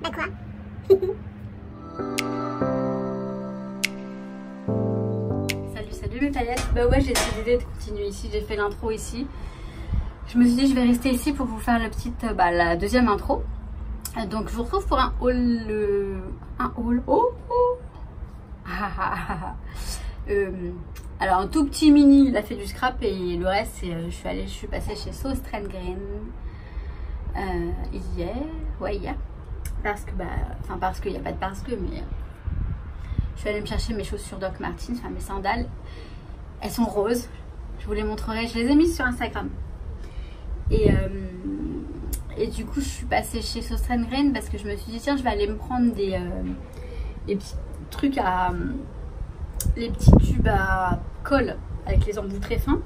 Bah quoi? Salut mes paillettes. Bah ouais, j'ai décidé de continuer ici, j'ai fait l'intro ici. Je me suis dit je vais rester ici pour vous faire la deuxième intro. Donc je vous retrouve pour un haul. Alors un tout petit mini, il a fait du scrap et le reste c'est je suis passée chez Sauce Trendgreen hier, parce qu'il n'y a pas de parce que, mais je suis allée me chercher mes chaussures Doc Martens, enfin mes sandales. Elles sont roses, je vous les montrerai, je les ai mises sur Instagram. Et du coup je suis passée chez Sauce Trendgreen parce que je me suis dit tiens, je vais aller me prendre des petits trucs les petits tubes à colle avec les embouts très fins,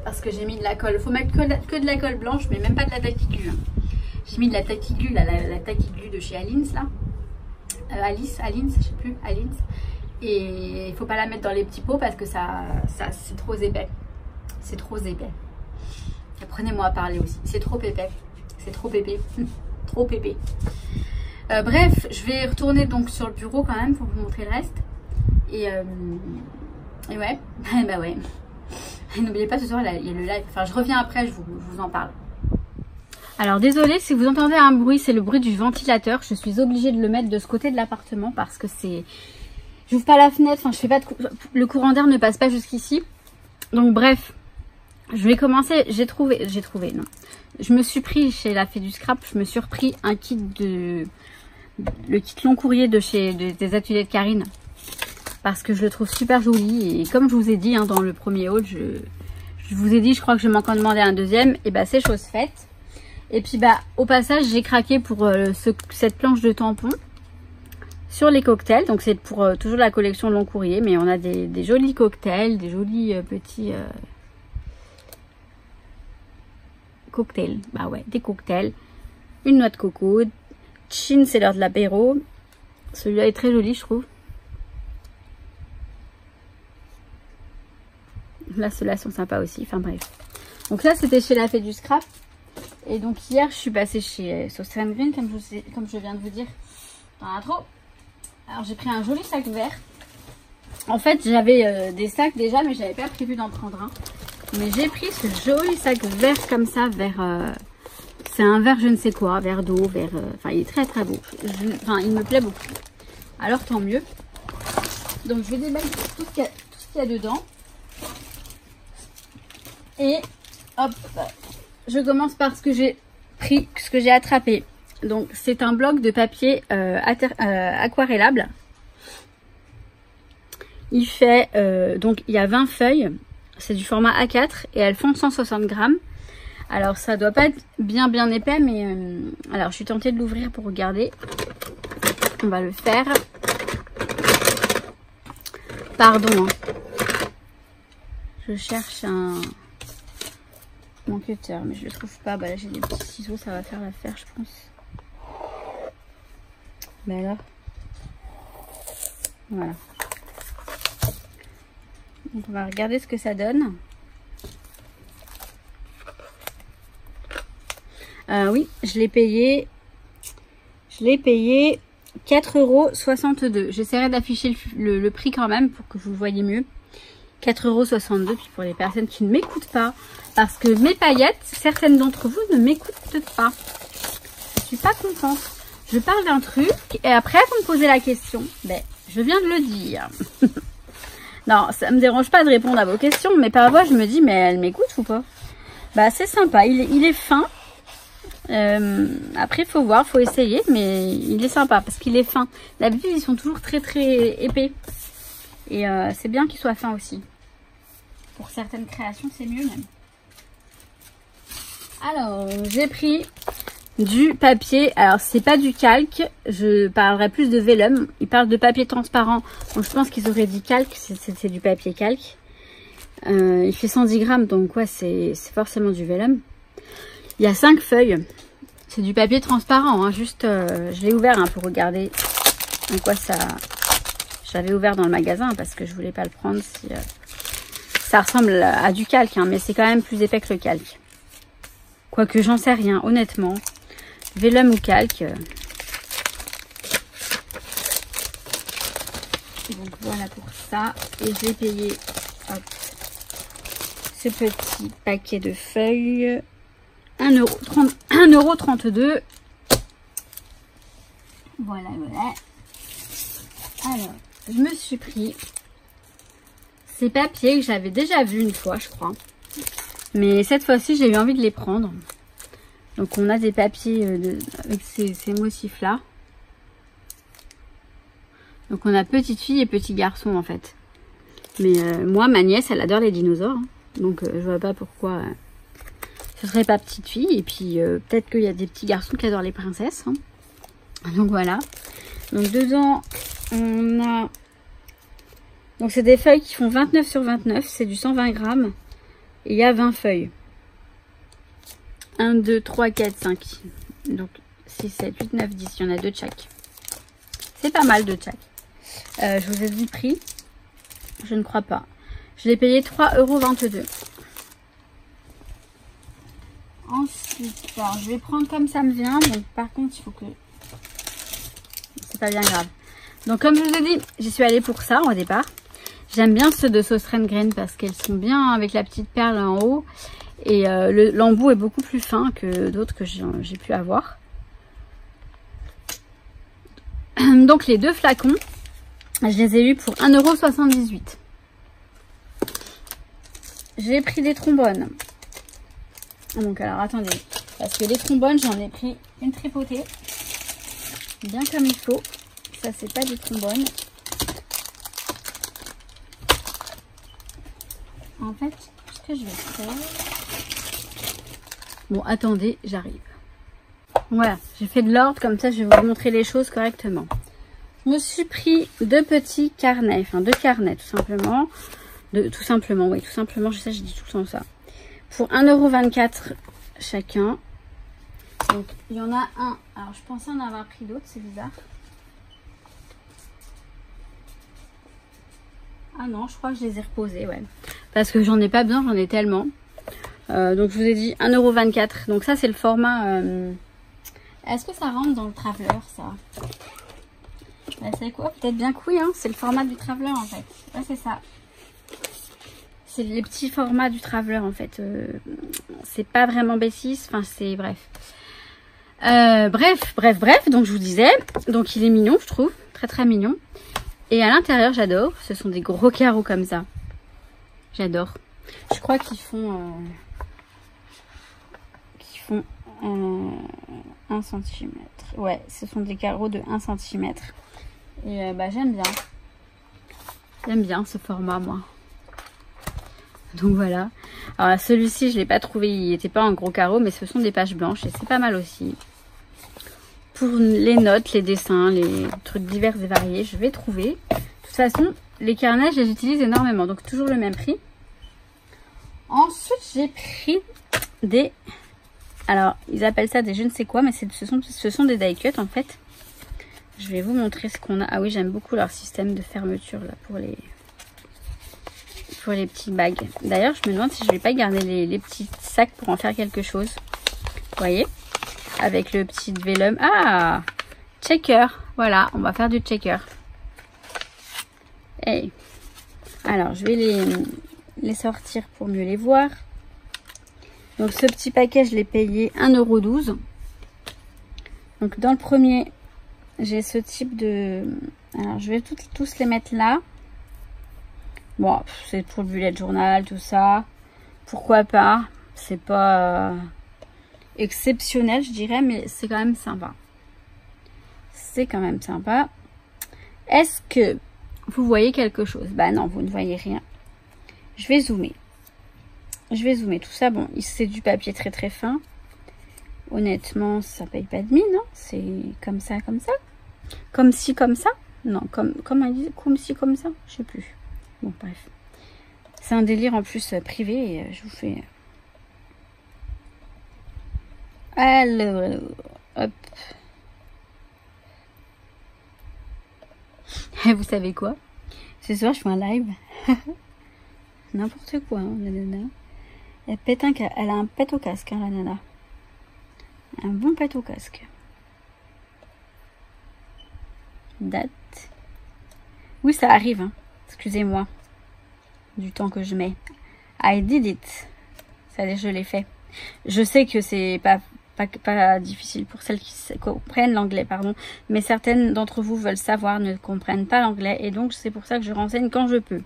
parce que j'ai mis de la colle. Il faut mettre que de la colle blanche, mais même pas de la taquiglu. J'ai mis de la taquiglu, la taquiglu de chez Alins là. Alins, je sais plus, Alins. Et il faut pas la mettre dans les petits pots parce que ça c'est trop épais. C'est trop épais. Apprenez-moi à parler aussi. C'est trop épais. C'est trop épais. Trop épais. Bref, je vais retourner donc sur le bureau quand même pour vous montrer le reste. Et ouais, bah ouais. N'oubliez pas ce soir, il y a le live. Enfin, je reviens après, je vous en parle. Alors, désolée si vous entendez un bruit, c'est le bruit du ventilateur. Je suis obligée de le mettre de ce côté de l'appartement parce que c'est... J'ouvre pas la fenêtre, enfin, je fais pas de... Le courant d'air ne passe pas jusqu'ici. Donc, bref, je vais commencer. J'ai trouvé, non. Je me suis pris chez la Fée du Scrap, je me suis repris un kit le kit long courrier des ateliers de Karine. Parce que je le trouve super joli. Et comme je vous ai dit dans le premier haul, je vous ai dit, je crois que je vais m'en demander un deuxième. Et bah c'est chose faite. Et puis bah au passage, j'ai craqué pour cette planche de tampons sur les cocktails. Donc c'est pour toujours la collection long courrier. Mais on a des jolis cocktails, des jolis petits cocktails. Bah ouais, des cocktails. Une noix de coco. Chin, c'est l'heure de l'apéro. Celui-là est très joli, je trouve. Là, ceux-là sont sympas aussi. Enfin bref. Donc ça, c'était chez la Fée du Scrap. Et donc hier, je suis passée chez Sauce Trendgreen, comme je viens de vous dire dans l'intro. Alors j'ai pris un joli sac vert. En fait, j'avais des sacs déjà, mais j'avais pas prévu d'en prendre un. Mais j'ai pris ce joli sac vert comme ça, vert... c'est un vert je ne sais quoi, vert d'eau, vert... Enfin, il est très très beau. Enfin, il me plaît beaucoup. Alors tant mieux. Donc je vais déballer tout ce qu'il y a dedans. Et hop, je commence par ce que j'ai pris, ce que j'ai attrapé. Donc c'est un bloc de papier aquarellable. Il fait, donc il y a 20 feuilles. C'est du format A4 et elles font 160 grammes. Alors ça doit pas être bien épais, mais alors je suis tentée de l'ouvrir pour regarder. On va le faire. Pardon. Je cherche mon cutter, mais je le trouve pas. Bah là j'ai des petits ciseaux, ça va faire l'affaire, je pense. Bah alors, voilà. Donc on va regarder ce que ça donne. Oui, je l'ai payé 4,62 €. J'essaierai d'afficher le prix quand même pour que vous le voyez mieux. 4,62 €, puis pour les personnes qui ne m'écoutent pas, parce que mes paillettes, certaines d'entre vous ne m'écoutent pas. Je suis pas contente. Je parle d'un truc et après vous me posez la question. Ben, je viens de le dire. Non, ça me dérange pas de répondre à vos questions, mais parfois je me dis, mais elle m'écoute ou pas? Bah c'est sympa, il est fin. Après faut voir, faut essayer, mais il est sympa parce qu'il est fin. D'habitude ils sont toujours très épais. Et c'est bien qu'il soit fin aussi. Pour certaines créations, c'est mieux même. Alors, j'ai pris du papier. Alors, c'est pas du calque. Je parlerai plus de vélum. Ils parlent de papier transparent. Donc, je pense qu'ils auraient dit calque. C'est du papier calque. Il fait 110 grammes. Donc, ouais, c'est forcément du vélum. Il y a 5 feuilles. C'est du papier transparent. Hein, juste, je l'ai ouvert pour regarder en quoi ça... J'avais ouvert dans le magasin parce que je voulais pas le prendre si ça ressemble à du calque, mais c'est quand même plus épais que le calque. Quoique j'en sais rien, honnêtement. vélum ou calque. Donc voilà pour ça. Et j'ai payé hop, ce petit paquet de feuilles. 1,32 €. Voilà, voilà. Alors, je me suis pris ces papiers que j'avais déjà vus une fois, je crois. Mais cette fois-ci, j'ai eu envie de les prendre. Donc, on a des papiers avec ces motifs-là. Donc, on a petite fille et petit garçon, en fait. Mais moi, ma nièce, elle adore les dinosaures. Hein. Donc, je vois pas pourquoi ce serait pas petite fille. Et puis, peut-être qu'il y a des petits garçons qui adorent les princesses. Hein. Donc, voilà. Donc, dedans, on a... Donc, c'est des feuilles qui font 29 sur 29. C'est du 120 grammes. Et il y a 20 feuilles. 1, 2, 3, 4, 5. Donc, 6, 7, 8, 9, 10. Il y en a 2 de chaque. C'est pas mal de chaque. Je vous ai dit le prix. Je ne crois pas. Je l'ai payé 3,22 €. Ensuite, alors, je vais prendre comme ça me vient. Donc, par contre, il faut que... C'est pas bien grave. Donc, comme je vous ai dit, j'y suis allée pour ça au départ. J'aime bien ceux de Sauce Green parce qu'elles sont bien avec la petite perle en haut. Et l'embout est beaucoup plus fin que d'autres que j'ai pu avoir. Donc, les 2 flacons, je les ai eus pour 1,78 €. J'ai pris des trombones. Donc, alors, attendez. Parce que les trombones, j'en ai pris une tripotée. Bien comme il faut. Ça, c'est pas des trombones. En fait, ce que je vais faire... Bon, attendez, j'arrive. Voilà, j'ai fait de l'ordre. Comme ça, je vais vous montrer les choses correctement. Je me suis pris 2 petits carnets. Enfin, 2 carnets, tout simplement. Tout simplement, oui, tout simplement. Je sais, je dis tout le temps ça. Pour 1,24 € chacun. Donc, il y en a un. Alors, je pensais en avoir pris d'autres, c'est bizarre. Ah non, je crois que je les ai reposés, ouais. Parce que j'en ai pas besoin, j'en ai tellement. Donc, je vous ai dit 1,24 €. Donc, ça, c'est le format... Est-ce que ça rentre dans le Traveler, ça? Bah, c'est quoi? Peut-être bien que oui, hein. C'est le format du Traveler, en fait. Ouais, c'est ça. C'est les petits formats du Traveler, en fait. C'est pas vraiment B6. Enfin, c'est... Bref. Bref. Donc, je vous disais. Donc, il est mignon, je trouve. Très, très mignon. Et à l'intérieur, j'adore. Ce sont des gros carreaux comme ça. J'adore. Je crois qu'ils font... 1 cm. Ouais, ce sont des carreaux de 1 cm. Et bah, j'aime bien. J'aime bien ce format, moi. Donc voilà. Alors celui-ci, je ne l'ai pas trouvé. Il n'était pas en gros carreau, mais ce sont des pages blanches. Et c'est pas mal aussi. Pour les notes, les dessins, les trucs divers et variés, je vais trouver. De toute façon, les carnets, je les utilise énormément. Donc toujours le même prix. Ensuite, j'ai pris des... Alors, ils appellent ça des je ne sais quoi, mais ce sont des die cut en fait. Je vais vous montrer ce qu'on a. Ah oui, j'aime beaucoup leur système de fermeture là pour les petits bags. D'ailleurs, je me demande si je vais pas garder les petits sacs pour en faire quelque chose. Vous voyez? Avec le petit vélum. Ah! Checker. Voilà, on va faire du checker. Hey. Alors, je vais les sortir pour mieux les voir. Donc ce petit paquet, je l'ai payé 1,12 €. Donc dans le premier, j'ai ce type de... Alors je vais tous les mettre là. Bon, c'est pour le bullet journal, tout ça. Pourquoi pas? C'est pas exceptionnel, je dirais, mais c'est quand même sympa. C'est quand même sympa. Est-ce que vous voyez quelque chose? Bah non, vous ne voyez rien. Je vais zoomer. Tout ça. Bon, c'est du papier très très fin. Honnêtement, ça paye pas de mine. Hein. C'est comme ça, comme ça. Comme ci, comme ça. Non, comme on dit, comme ci, comme ça. Je sais plus. Bon, bref. C'est un délire en plus privé. Et je vous fais... Alors, hop. Et vous savez quoi? Ce soir, je fais un live. N'importe quoi, hein, la nana. Elle a un pet au casque, hein, la nana. Un bon pâte au casque. Date. Oui, ça arrive. Hein. Excusez-moi du temps que je mets. I did it. Ça, je l'ai fait. Je sais que c'est pas difficile pour celles qui comprennent l'anglais, pardon. Mais certaines d'entre vous veulent savoir, ne comprennent pas l'anglais. Et donc, c'est pour ça que je renseigne quand je peux.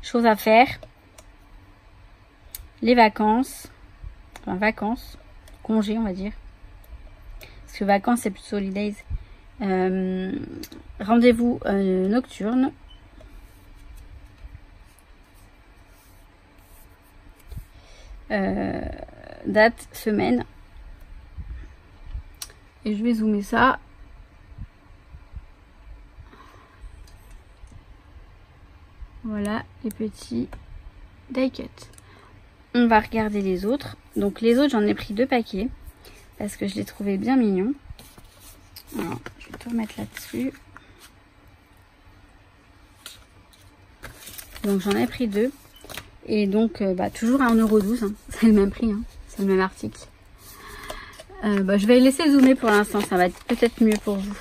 Chose à faire. Les vacances. Enfin, vacances. Congés, on va dire. Parce que vacances, c'est plutôt holidays. Rendez-vous nocturne. Date, semaine. Et je vais zoomer ça. Voilà les petits die cut. On va regarder les autres. Donc les autres, j'en ai pris 2 paquets. Parce que je les trouvais bien mignons. Alors, je vais tout remettre là-dessus. Donc j'en ai pris 2. Et donc toujours à 1,12 €. Hein. C'est le même prix. Hein. C'est le même article. Je vais laisser zoomer pour l'instant. Ça va être peut-être mieux pour vous.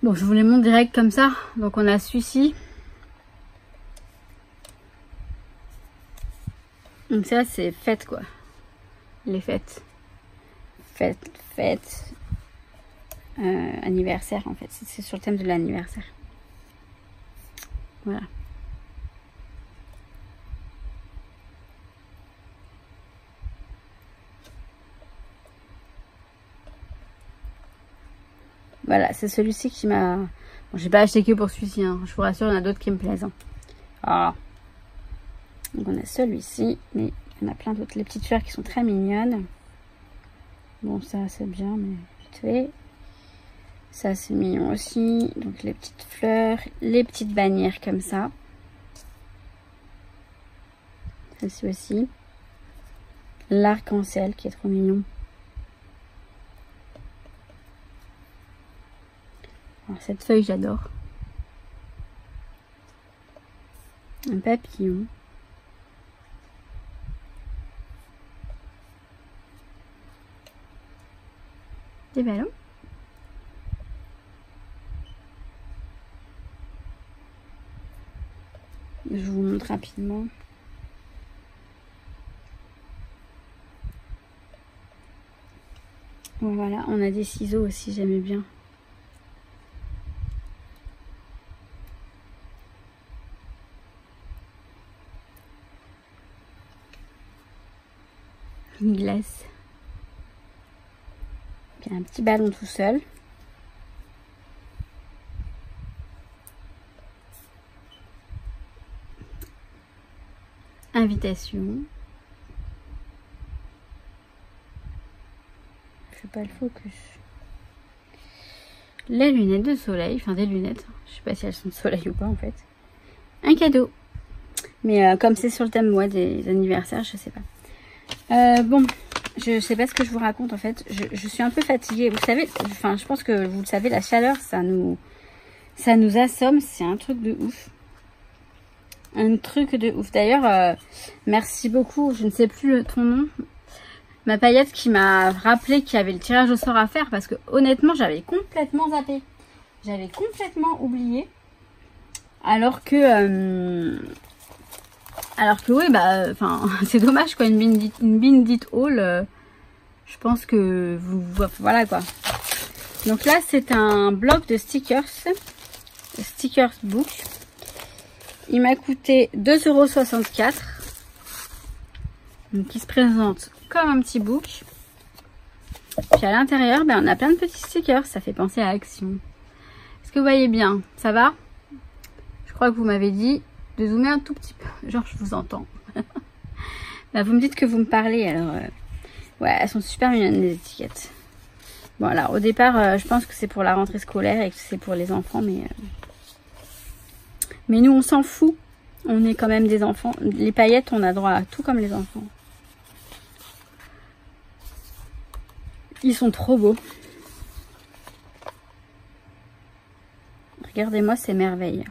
Bon, je vous les montre direct comme ça. Donc on a celui-ci. Donc ça c'est fête quoi. Les fêtes. Fête. Anniversaire en fait. C'est sur le thème de l'anniversaire. Voilà. Voilà, c'est celui-ci qui m'a... Bon, j'ai pas acheté que pour celui-ci, hein. Je vous rassure, il y en a d'autres qui me plaisent. Hein. Ah. Donc on a celui-ci, mais il y en a plein d'autres. Les petites fleurs qui sont très mignonnes. Bon, ça c'est bien, mais vite fait. Ça c'est mignon aussi. Donc les petites fleurs, les petites bannières comme ça. Celle-ci aussi. L'arc-en-ciel qui est trop mignon. Alors, cette feuille j'adore. Un papillon. Des ballons. Je vous montre rapidement. Bon, voilà, on a des ciseaux aussi, j'aimais bien. Une glace. Puis un petit ballon tout seul. Invitation. Je fais pas le focus. Les lunettes de soleil, enfin des lunettes. Je sais pas si elles sont de soleil ou pas en fait. Un cadeau. Mais comme c'est sur le thème des anniversaires, je sais pas. Bon, je sais pas ce que je vous raconte en fait. Je suis un peu fatiguée. Vous savez, enfin je pense que vous le savez, la chaleur, ça nous assomme. C'est un truc de ouf. Un truc de ouf. D'ailleurs, merci beaucoup. Je ne sais plus ton nom. Ma paillette qui m'a rappelé qu'il y avait le tirage au sort à faire. Parce que honnêtement, j'avais complètement zappé. J'avais complètement oublié. Alors que oui, enfin, c'est dommage quoi, une Bindit Haul. Je pense que voilà quoi. Donc là, c'est un bloc de stickers book. Il m'a coûté 2,64 €. Donc il se présente comme un petit book. Puis à l'intérieur, on a plein de petits stickers. Ça fait penser à Action. Est-ce que vous voyez bien? Ça va? Je crois que vous m'avez dit de zoomer un tout petit peu. Genre, je vous entends. Vous me dites que vous me parlez. Alors, ouais, elles sont super mignonnes les étiquettes. Bon, alors au départ, je pense que c'est pour la rentrée scolaire et que c'est pour les enfants. Mais nous, on s'en fout. On est quand même des enfants. Les paillettes, on a droit à tout comme les enfants. Ils sont trop beaux. Regardez-moi ces merveilles.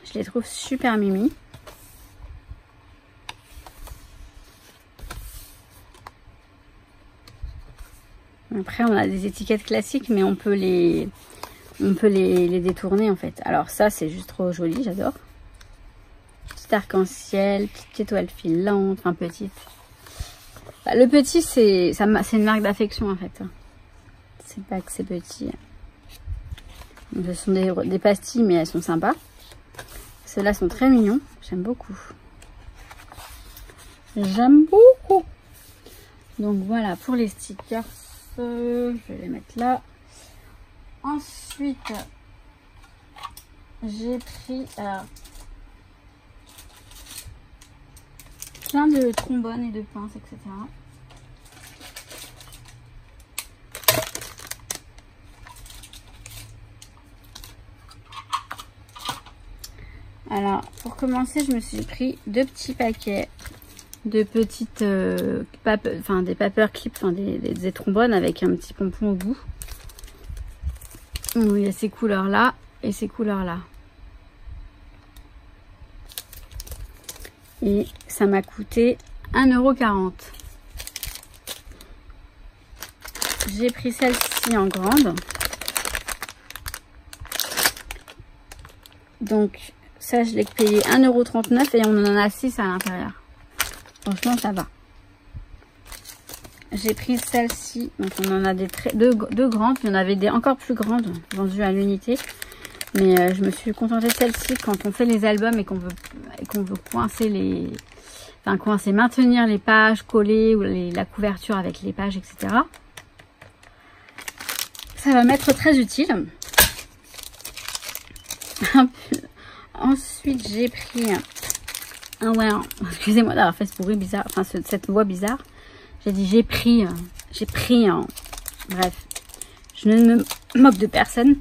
Je les trouve super mimi. Après, on a des étiquettes classiques, mais on peut les détourner en fait. Alors ça, c'est juste trop joli, j'adore. Petit arc-en-ciel, petite étoile filante, enfin petite. Bah, le petit, c'est une marque d'affection en fait. C'est pas que c'est petit. Donc, ce sont des pastilles, mais elles sont sympas. Ceux-là sont très mignons. J'aime beaucoup. J'aime beaucoup. Donc voilà pour les stickers. Je vais les mettre là. Ensuite, j'ai pris plein de trombones et de pinces, etc. Alors, pour commencer, je me suis pris 2 petits paquets de petites des paperclips, des trombones avec un petit pompon au bout. Il y a ces couleurs là et ces couleurs là. Et ça m'a coûté 1,40 €. J'ai pris celle-ci en grande. Donc ça, je l'ai payé 1,39 € et on en a 6 à l'intérieur. Franchement, ça va. J'ai pris celle-ci. Donc on en a deux grandes. Il y en avait des encore plus grandes vendues à l'unité. Mais je me suis contentée de celle-ci quand on fait les albums et qu'on veut coincer maintenir les pages, coller ou la couverture avec les pages, etc. Ça va m'être très utile. Ensuite, j'ai pris excusez-moi d'avoir fait ce bruit bizarre, enfin cette voix bizarre. J'ai dit j'ai pris bref, je ne me moque de personne.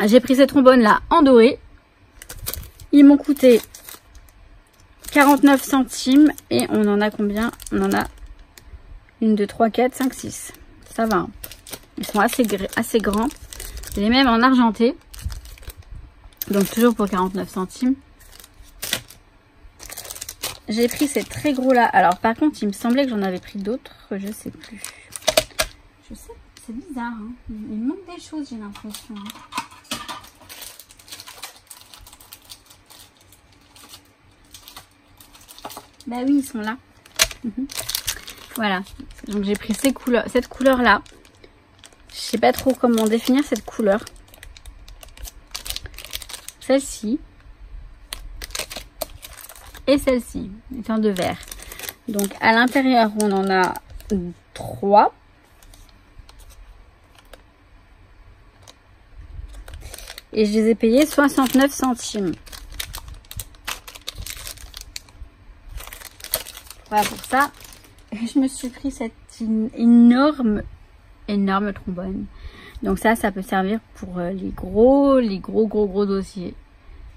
J'ai pris ces trombones là en doré. Ils m'ont coûté 49 centimes et on en a combien? On en a 1, 2, 3, 4, 5, 6. Ça va. Hein. Ils sont assez grands. Les mêmes en argenté. Donc toujours pour 49 centimes. J'ai pris ces très gros là. Alors par contre, il me semblait que j'en avais pris d'autres. Je sais plus. Je sais, c'est bizarre. Hein. Il manque des choses, j'ai l'impression. Bah oui, ils sont là. Voilà. Donc j'ai pris cette couleur là. Je sais pas trop comment définir cette couleur. Celle-ci. Et celle-ci, étant de vert. Donc à l'intérieur, on en a 3. Et je les ai payés 69 centimes. Voilà pour ça. Et je me suis pris cette énorme trombone. Donc ça peut servir pour les gros dossiers.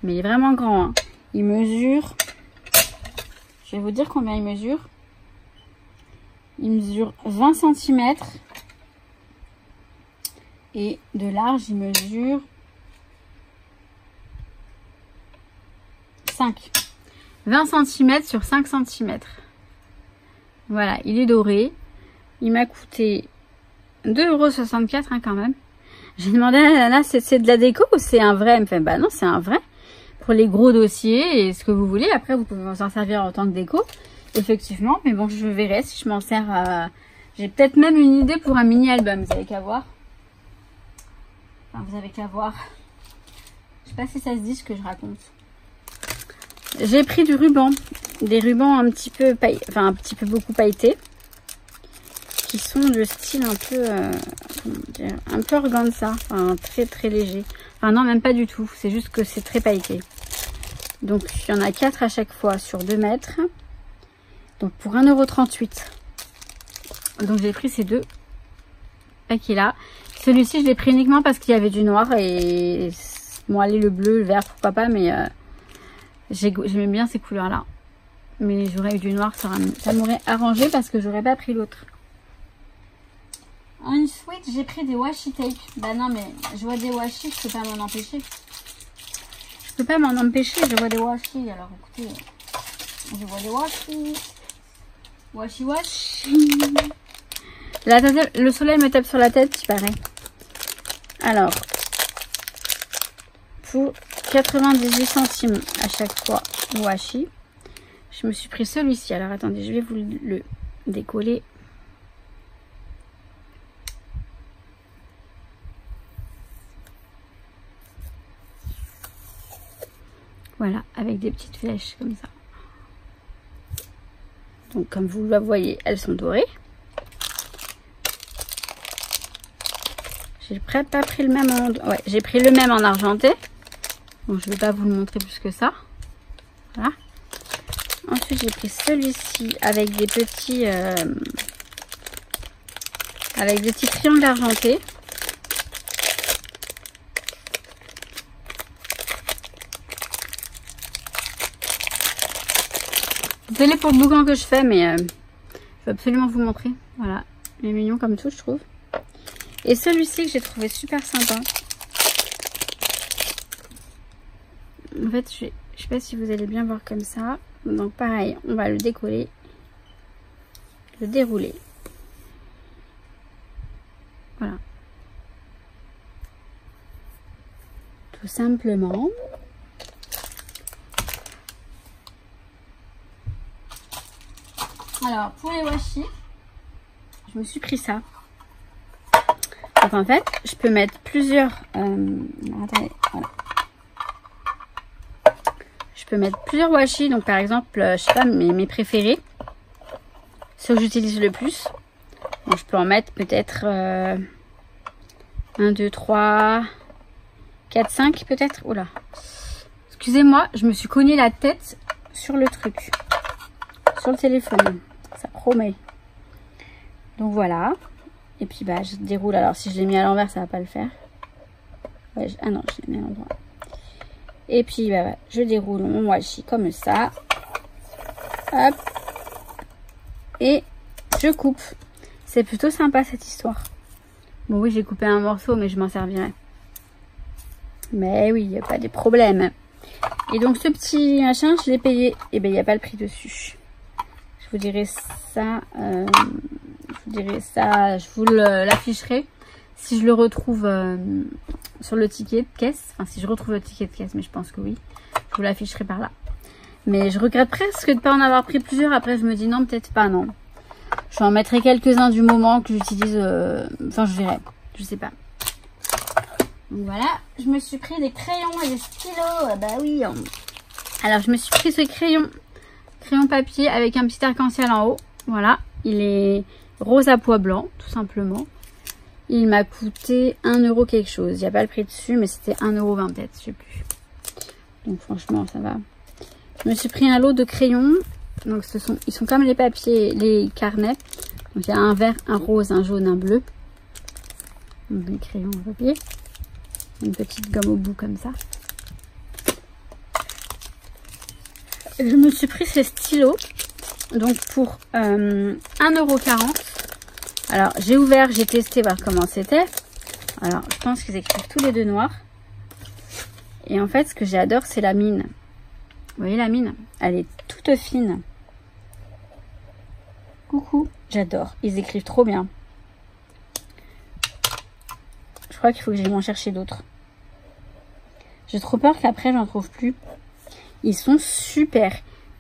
Mais il est vraiment grand. Hein. Il mesure... Je vais vous dire combien il mesure. Il mesure 20 cm. Et de large, il mesure 5. 20 cm sur 5 cm. Voilà, il est doré. Il m'a coûté 2,64 € hein, quand même. J'ai demandé à la nana, c'est de la déco ou c'est un vrai? Elle me fait, bah non, c'est un vrai. Pour les gros dossiers et ce que vous voulez. Après, vous pouvez vous en servir en tant que déco. Effectivement. Mais bon, je verrai si je m'en sers à... J'ai peut-être même une idée pour un mini-album. Vous avez qu'à voir. Enfin, vous avez qu'à voir. Je sais pas si ça se dit ce que je raconte. J'ai pris du ruban. Des rubans un petit peu beaucoup pailletés. Qui sont de style un peu... comment dire, un peu organza. Enfin, très léger. Enfin, non, même pas du tout. C'est juste que c'est très pailleté. Donc, il y en a 4 à chaque fois sur 2 mètres. Donc, pour 1,38 €. Donc, j'ai pris ces 2 paquets-là. Celui-ci, je l'ai pris uniquement parce qu'il y avait du noir. Et bon, allez, le bleu, le vert, pourquoi pas. Mais j'aimais bien ces couleurs-là. Mais j'aurais eu du noir, ça m'aurait arrangé parce que j'aurais pas pris l'autre. Ensuite, j'ai pris des washi tape. Bah non, mais je vois des washi, je peux pas m'en empêcher. Je peux pas m'en empêcher, je vois des washi. Alors écoutez, je vois des washi. Washi washi. Le soleil me tape sur la tête, il paraît. Alors, pour 98 centimes à chaque fois, washi. Je me suis pris celui-ci. Alors attendez, je vais vous le décoller. Voilà, avec des petites flèches comme ça. Donc comme vous le voyez, elles sont dorées. J'ai pas pris le même en... Ouais, j'ai pris le même en argenté. Donc je vais pas vous le montrer plus que ça. Voilà. Ensuite j'ai pris celui-ci avec des petits triangles argentés. Désolée pour le boucan que je fais, mais je veux absolument vous montrer. Voilà, il est mignon comme tout, je trouve. Et celui-ci que j'ai trouvé super sympa. En fait, je sais pas si vous allez bien voir comme ça. Donc pareil, on va le décoller, le dérouler. Voilà. Tout simplement. Alors, pour les washi, je me suis pris ça. Donc en fait, je peux mettre plusieurs... attendez, voilà. Je peux mettre plusieurs washi. Donc par exemple, je sais pas, mes préférés. Ceux que j'utilise le plus. Donc je peux en mettre peut-être 1, 2, 3, 4, 5 peut-être. Oula. Excusez-moi, je me suis cogné la tête sur le truc. Sur le téléphone. Ça promet. Donc voilà. Et puis bah je déroule. Alors si je l'ai mis à l'envers, ça va pas le faire. Ouais, ah non, je l'ai mis à l'endroit. Et puis bah, je déroule mon washi comme ça. Hop. Et je coupe. C'est plutôt sympa cette histoire. Bon oui, j'ai coupé un morceau, mais je m'en servirai. Mais oui, il n'y a pas de problème. Et donc ce petit machin, je l'ai payé. Et ben il n'y a pas le prix dessus. Je vous dirai ça. Je vous l'afficherai si je le retrouve sur le ticket de caisse. Enfin, si je retrouve le ticket de caisse, mais je pense que oui. Je vous l'afficherai par là. Mais je regrette presque de ne pas en avoir pris plusieurs. Après, je me dis non, peut-être pas, non. Je en mettrai quelques-uns du moment que j'utilise. Enfin, je verrai. Je sais pas. Donc voilà, je me suis pris des crayons et des stylos. Bah oui. Alors, je me suis pris ce crayon papier avec un petit arc-en-ciel en haut. Voilà, il est rose à pois blanc, tout simplement. Il m'a coûté 1 € quelque chose. Il n'y a pas le prix dessus, mais c'était 1 € 20 peut-être, je sais plus. Donc franchement, ça va. Je me suis pris un lot de crayons. Donc ils sont comme les papiers, les carnets. Donc il y a un vert, un rose, un jaune, un bleu. Donc les crayons en papier. Une petite gomme au bout comme ça. Je me suis pris ces stylos. Donc pour 1,40 €. Alors j'ai ouvert, j'ai testé voir comment c'était. Alors je pense qu'ils écrivent tous les deux noirs. Et en fait ce que j'adore c'est la mine. Vous voyez la mine? Elle est toute fine. Coucou, j'adore. Ils écrivent trop bien. Je crois qu'il faut que j'aille m'en chercher d'autres. J'ai trop peur qu'après j'en trouve plus. Ils sont super.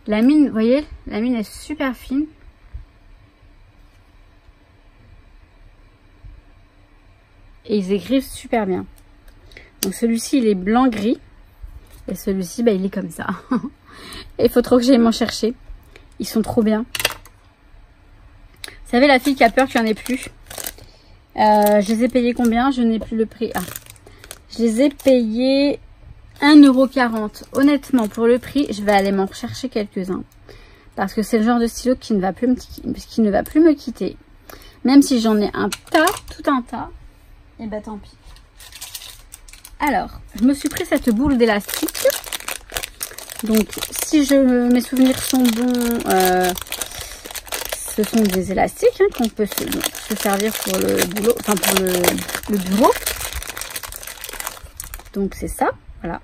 La mine, vous voyez, la mine est super fine. Et ils écrivent super bien. Donc celui-ci, il est blanc-gris. Et celui-ci, bah, il est comme ça. Et il faut trop que j'aille m'en chercher. Ils sont trop bien. Vous savez, la fille qui a peur qu'il n'y en ait plus. Je les ai payés combien? Je n'ai plus le prix. Ah. Je les ai payés 1,40 €. Honnêtement, pour le prix, je vais aller m'en rechercher quelques-uns. Parce que c'est le genre de stylo qui ne va plus me quitter. Même si j'en ai un tas, tout un tas. Et bah tant pis. Alors, je me suis pris cette boule d'élastique. Donc si mes souvenirs sont bons, ce sont des élastiques hein, qu'on peut se servir pour le boulot, enfin pour le bureau. Donc c'est ça, voilà.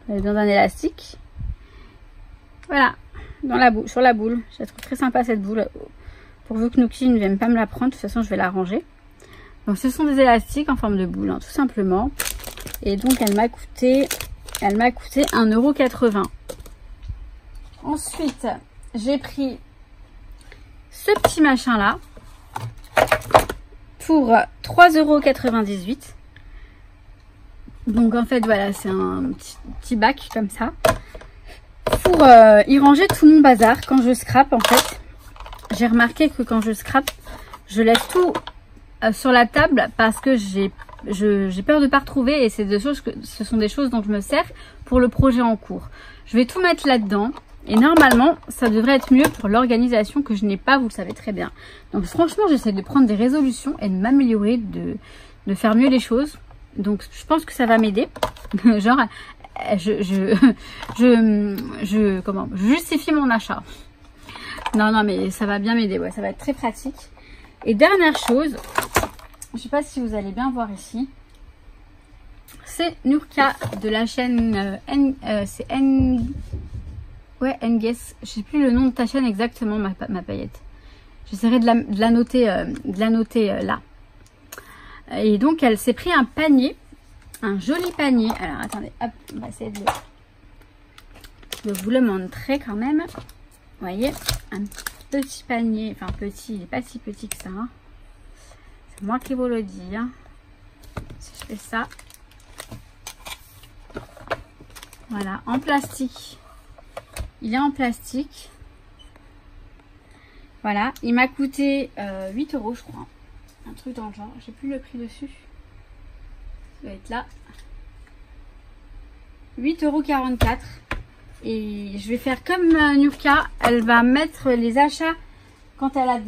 Vous avez besoin d'un élastique. Voilà, sur la boule. Je la trouve très sympa cette boule. Pourvu que Nuki ne vienne pas me la prendre, de toute façon je vais la ranger. Donc ce sont des élastiques en forme de boule, hein, tout simplement. Et donc elle m'a coûté 1,80 €. Ensuite, j'ai pris ce petit machin là pour 3,98 €. Donc en fait voilà, c'est un petit bac comme ça pour y ranger tout mon bazar quand je scrape. En fait j'ai remarqué que quand je scrape, je laisse tout sur la table parce que j'ai peur de pas retrouver, et ce sont des choses dont je me sers pour le projet en cours. Je vais tout mettre là-dedans et normalement ça devrait être mieux pour l'organisation que je n'ai pas, vous le savez très bien. Donc franchement j'essaie de prendre des résolutions et de m'améliorer, de faire mieux les choses. Donc je pense que ça va m'aider. Genre je justifie mon achat. Non mais ça va bien m'aider, ouais, ça va être très pratique. Et dernière chose, je sais pas si vous allez bien voir ici, c'est Nurka de la chaîne Nguess. Je sais plus le nom de ta chaîne exactement, ma paillette. J'essaierai de la noter là. Et donc elle s'est pris un panier, un joli panier. Alors attendez, hop, on va essayer de vous le montrer quand même. Vous voyez, un petit panier, enfin petit, il n'est pas si petit que ça. Hein. C'est moi qui vous le dis. Hein. Si je fais ça. Voilà, en plastique. Il est en plastique. Voilà, il m'a coûté 8 € je crois. Un truc dans le genre, j'ai plus le prix dessus. Ça doit être là. 8,44 €. Et je vais faire comme Nurka, elle va mettre les achats quand elle a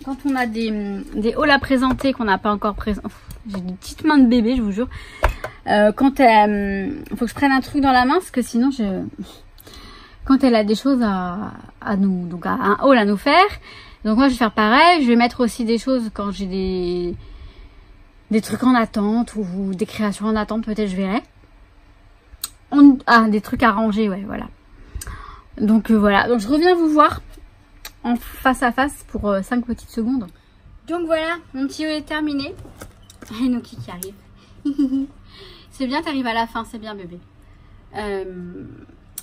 quand on a des hauls à présenter qu'on n'a pas encore présenté. J'ai des petites mains de bébé, je vous jure. Quand faut que je prenne un truc dans la main, parce que sinon quand elle a des choses à nous, donc un haul à nous faire. Donc moi je vais faire pareil, je vais mettre aussi des choses quand j'ai des trucs en attente ou des créations en attente, peut-être je verrai. Des trucs à ranger, ouais, voilà. Donc voilà, donc je reviens vous voir en face à face pour 5 petites secondes. Donc voilà, mon petit haul est terminé. Et Nuki qui arrive. C'est bien, t'arrives à la fin, c'est bien bébé.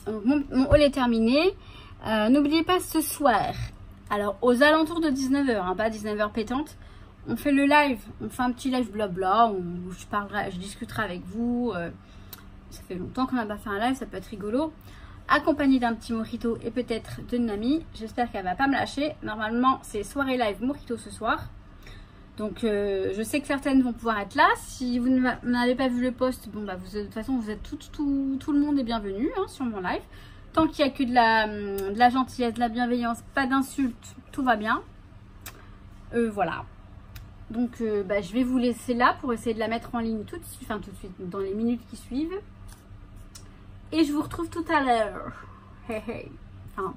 Mon haul est terminé. N'oubliez pas ce soir, alors aux alentours de 19 h, hein, pas 19 h pétante, on fait le live, on fait un petit live blabla où je discuterai avec vous. Ça fait longtemps qu'on n'a pas fait un live, ça peut être rigolo. Accompagné d'un petit mojito et peut-être d'une amie. J'espère qu'elle va pas me lâcher. Normalement, c'est soirée live mojito ce soir. Donc, je sais que certaines vont pouvoir être là. Si vous n'avez pas vu le post, bon, bah, de toute façon, vous êtes tout le monde est bienvenu hein, sur mon live. Tant qu'il n'y a que de la gentillesse, de la bienveillance, pas d'insultes, tout va bien. Voilà. Donc, bah, je vais vous laisser là pour essayer de la mettre en ligne tout de suite, dans les minutes qui suivent. Et je vous retrouve tout à l'heure. Hey, hey. Enfin,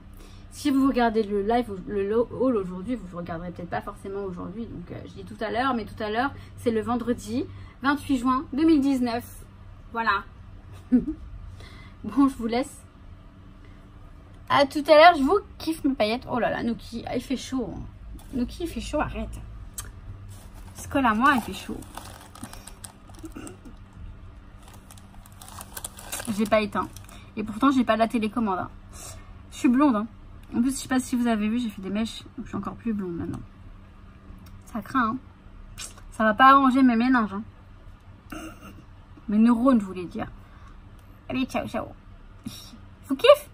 si vous regardez le live, le haul aujourd'hui, vous ne regarderez peut-être pas forcément aujourd'hui. Donc, je dis tout à l'heure, mais tout à l'heure, c'est le vendredi 28 juin 2019. Voilà. Bon, je vous laisse. À tout à l'heure, je vous kiffe mes paillettes. Oh là là, Nuki, il fait chaud. Nuki, il fait chaud, arrête. Ce col à moi, il fait chaud. J'ai pas éteint. Et pourtant, j'ai pas la télécommande. Hein. Je suis blonde. Hein. En plus, je sais pas si vous avez vu, j'ai fait des mèches. Donc, je suis encore plus blonde maintenant. Ça craint. Hein. Ça va pas arranger mes méninges. Hein. Mes neurones, je voulais dire. Allez, ciao, ciao. Vous kiffez ?